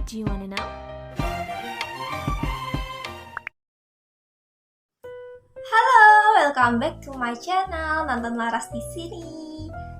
Do you wanna know? Halo, welcome back to my channel, Nonton Laras di sini.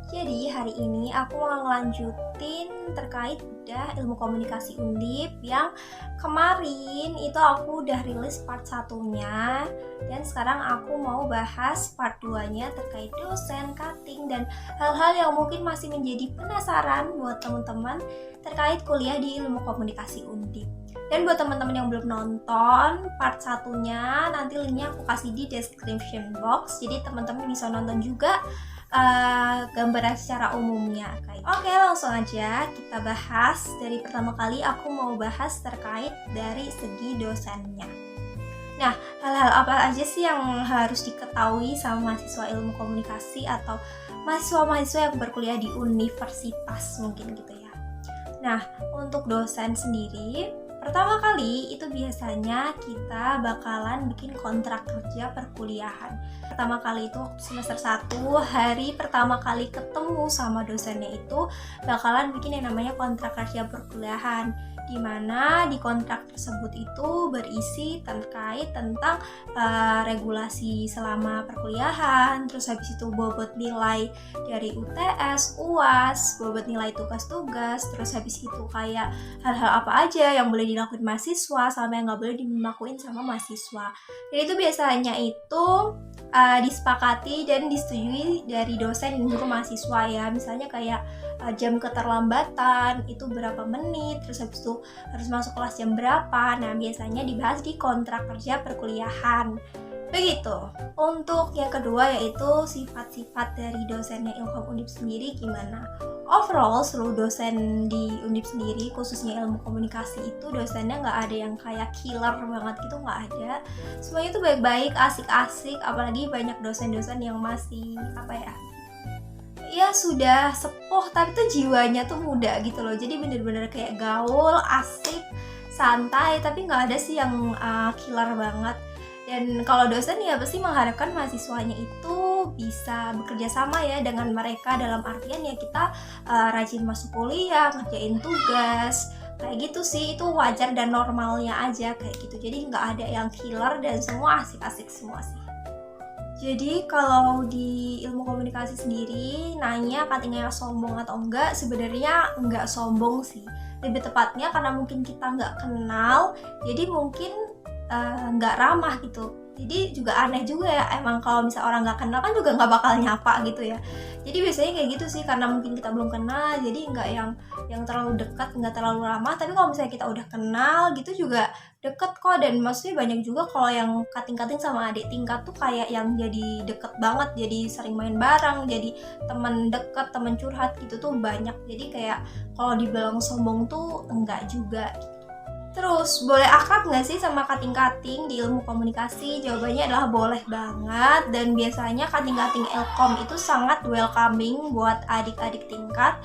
Jadi hari ini aku mau ngelanjutin terkait bedah ilmu komunikasi Undip yang kemarin itu aku udah rilis part 1-nya, dan sekarang aku mau bahas part 2-nya terkait dosen, cutting, dan hal-hal yang mungkin masih menjadi penasaran buat teman-teman terkait kuliah di ilmu komunikasi Undip. Dan buat teman-teman yang belum nonton part 1-nya, nanti linknya aku kasih di description box, jadi teman-teman bisa nonton juga gambaran secara umumnya. Oke, langsung aja kita bahas. Dari pertama kali aku mau bahas terkait dari segi dosennya. Nah, hal-hal apa aja sih yang harus diketahui sama mahasiswa ilmu komunikasi atau mahasiswa-mahasiswa yang berkuliah di universitas mungkin gitu ya. Nah, untuk dosen sendiri, pertama kali itu biasanya kita bakalan bikin kontrak kerja perkuliahan. Pertama kali itu waktu semester 1, hari pertama kali ketemu sama dosennya itu bakalan bikin yang namanya kontrak kerja perkuliahan, dimana di kontrak tersebut itu berisi terkait tentang regulasi selama perkuliahan, terus habis itu bobot nilai dari UTS, UAS, bobot nilai tugas-tugas, terus habis itu kayak hal-hal apa aja yang boleh dilakuin mahasiswa sama yang nggak boleh dilakuin sama mahasiswa. Dan itu biasanya itu disepakati dan disetujui dari dosen dan juga mahasiswa ya. Misalnya kayak jam keterlambatan itu berapa menit, terus habis itu harus masuk kelas jam berapa. Nah, biasanya dibahas di kontrak kerja perkuliahan. Begitu. Untuk yang kedua yaitu sifat-sifat dari dosennya Ilkom Undip sendiri gimana. Overall seluruh dosen di Undip sendiri, khususnya ilmu komunikasi itu dosennya nggak ada yang kayak killer banget gitu, nggak ada. Semuanya itu baik-baik, asik-asik, apalagi banyak dosen-dosen yang masih ya sudah sepuh tapi tuh jiwanya tuh muda gitu loh. Jadi bener-bener kayak gaul, asik, santai, tapi nggak ada sih yang killer banget. Dan kalau dosen ya pasti mengharapkan mahasiswanya itu bisa bekerja sama ya dengan mereka, dalam artian ya kita rajin masuk kuliah, ngerjain tugas, kayak gitu sih. Itu wajar dan normalnya aja kayak gitu. Jadi nggak ada yang killer dan semua asik-asik semua sih. Jadi kalau di ilmu komunikasi sendiri nanya cuttingnya sombong atau enggak, sebenarnya enggak sombong sih. Lebih tepatnya karena mungkin kita nggak kenal, jadi mungkin nggak ramah gitu. Jadi juga aneh juga ya, emang kalau misalnya orang nggak kenal kan juga nggak bakal nyapa gitu ya. Jadi biasanya kayak gitu sih, karena mungkin kita belum kenal, jadi nggak yang terlalu dekat, nggak terlalu ramah. Tapi kalau misalnya kita udah kenal gitu juga deket kok. Dan maksudnya banyak juga kalau yang cutting-cutting sama adik tingkat tuh kayak yang jadi deket banget, jadi sering main bareng, jadi teman deket, teman curhat gitu tuh banyak. Jadi kayak kalau dibilang sombong tuh enggak juga. Terus, boleh akrab nggak sih sama cutting-cutting di ilmu komunikasi? Jawabannya adalah boleh banget, dan biasanya cutting-cutting Ilkom itu sangat welcoming buat adik-adik tingkat.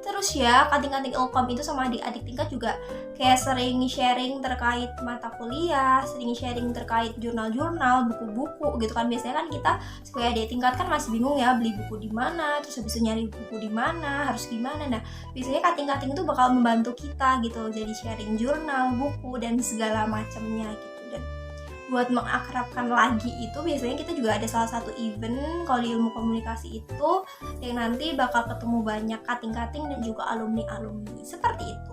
Terus ya, cutting-cutting Ilkom itu sama adik-adik tingkat juga kayak sering sharing terkait mata kuliah, sering sharing terkait jurnal-jurnal, buku-buku gitu kan. Biasanya kan kita sebagai adik tingkat kan masih bingung ya beli buku di mana, terus habis itu nyari buku di mana, harus gimana. Nah, biasanya cutting-cutting itu bakal membantu kita gitu, jadi sharing jurnal, buku, dan segala macamnya gitu. Dan buat mengakrabkan lagi itu biasanya kita juga ada salah satu event kalau di ilmu komunikasi itu yang nanti bakal ketemu banyak cutting-cutting dan juga alumni-alumni seperti itu.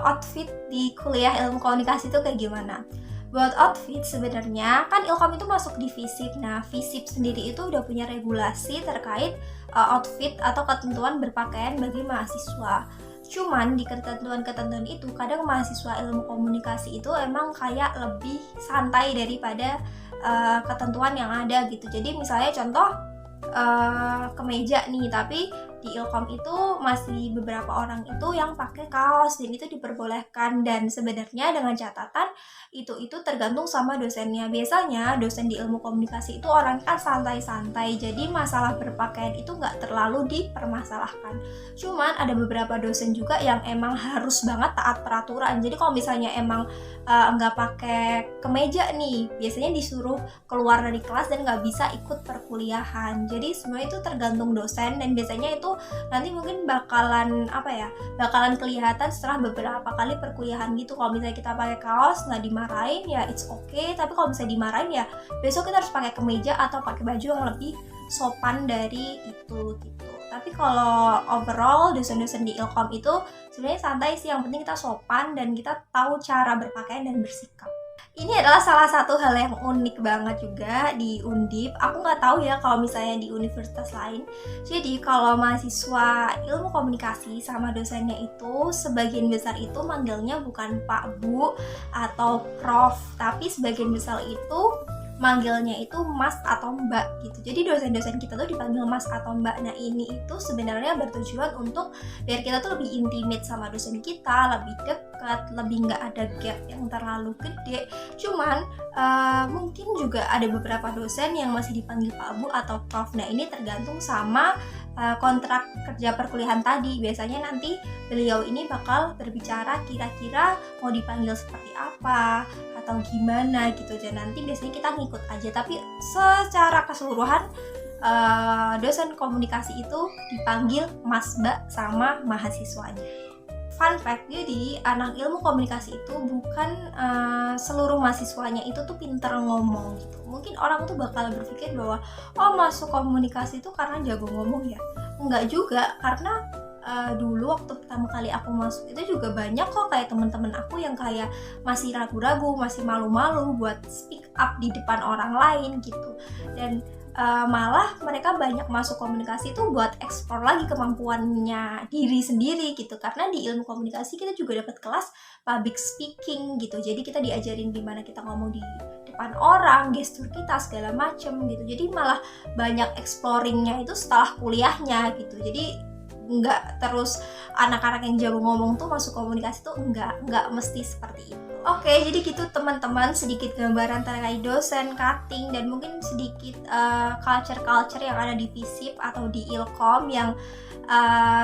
Outfit di kuliah ilmu komunikasi itu kayak gimana? Buat outfit sebenarnya kan Ilkom itu masuk di FISIP. Nah, FISIP sendiri itu udah punya regulasi terkait outfit atau ketentuan berpakaian bagi mahasiswa. Cuman di ketentuan-ketentuan itu kadang mahasiswa ilmu komunikasi itu emang kayak lebih santai daripada ketentuan yang ada gitu. Jadi misalnya contoh kemeja nih, tapi di Ilkom itu masih beberapa orang itu yang pakai kaos, dan itu diperbolehkan. Dan sebenarnya dengan catatan itu tergantung sama dosennya. Biasanya dosen di ilmu komunikasi itu orang kan santai-santai, jadi masalah berpakaian itu nggak terlalu dipermasalahkan. Cuman ada beberapa dosen juga yang emang harus banget taat peraturan. Jadi kalau misalnya emang nggak pakai kemeja nih, biasanya disuruh keluar dari kelas dan nggak bisa ikut perkuliahan. Jadi semua itu tergantung dosen, dan biasanya itu itu nanti mungkin bakalan bakalan kelihatan setelah beberapa kali perkuliahan gitu. Kalau misalnya kita pakai kaos nggak dimarahin ya it's okay, tapi kalau misalnya dimarahin ya besok kita harus pakai kemeja atau pakai baju yang lebih sopan dari itu gitu. Tapi kalau overall dosen-dosen di Ilkom itu sebenarnya santai sih, yang penting kita sopan dan kita tahu cara berpakaian dan bersikap. Ini adalah salah satu hal yang unik banget juga di Undip. Aku nggak tahu ya kalau misalnya di universitas lain. Jadi kalau mahasiswa ilmu komunikasi sama dosennya itu sebagian besar itu manggilnya bukan Pak Bu atau Prof, tapi sebagian besar itu manggilnya itu Mas atau Mbak gitu. Jadi dosen-dosen kita tuh dipanggil Mas atau Mbak. Nah ini itu sebenarnya bertujuan untuk biar kita tuh lebih intimate sama dosen kita, lebih dekat, lebih nggak ada gap yang terlalu gede. Cuman mungkin juga ada beberapa dosen yang masih dipanggil Pak Bu atau Prof. Nah ini tergantung sama kontrak kerja perkuliahan tadi. Biasanya nanti beliau ini bakal berbicara kira-kira mau dipanggil seperti apa atau gimana gitu aja, nanti biasanya kita ngikut aja. Tapi secara keseluruhan dosen komunikasi itu dipanggil Mas Mbak sama mahasiswanya. Fun fact, jadi anak ilmu komunikasi itu bukan seluruh mahasiswanya itu tuh pinter ngomong gitu. Mungkin orang tuh bakal berpikir bahwa masuk komunikasi itu karena jago ngomong ya. Enggak juga, karena dulu waktu pertama kali aku masuk itu juga banyak kok kayak teman-teman aku yang kayak masih ragu-ragu, masih malu-malu buat speak up di depan orang lain gitu. Dan malah mereka banyak masuk komunikasi itu buat eksplor lagi kemampuannya diri sendiri gitu. Karena di ilmu komunikasi kita juga dapat kelas public speaking gitu. Jadi kita diajarin gimana kita ngomong di depan orang, gestur kita segala macem gitu. Jadi malah banyak exploringnya itu setelah kuliahnya gitu. Jadi nggak terus anak-anak yang jago ngomong tuh masuk komunikasi tuh nggak mesti seperti itu. Oke, jadi gitu teman-teman, sedikit gambaran terkait dosen, cutting, dan mungkin sedikit culture-culture yang ada di FISIP atau di Ilkom yang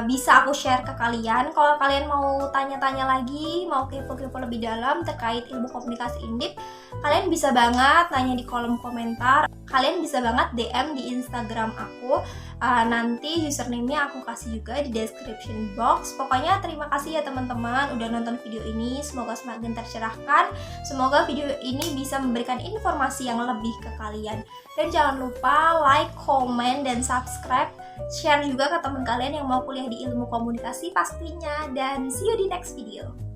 bisa aku share ke kalian. Kalau kalian mau tanya-tanya lagi, mau kepo-kepo lebih dalam terkait ilmu komunikasi Undip, kalian bisa banget nanya di kolom komentar. Kalian bisa banget DM di Instagram aku. Nanti username-nya aku kasih juga di description box. Pokoknya terima kasih ya teman-teman udah nonton video ini. Semoga semakin tercerahkan. Semoga video ini bisa memberikan informasi yang lebih ke kalian. Dan jangan lupa like, comment, dan subscribe. Share juga ke teman kalian yang mau kuliah di ilmu komunikasi pastinya. Dan see you di next video.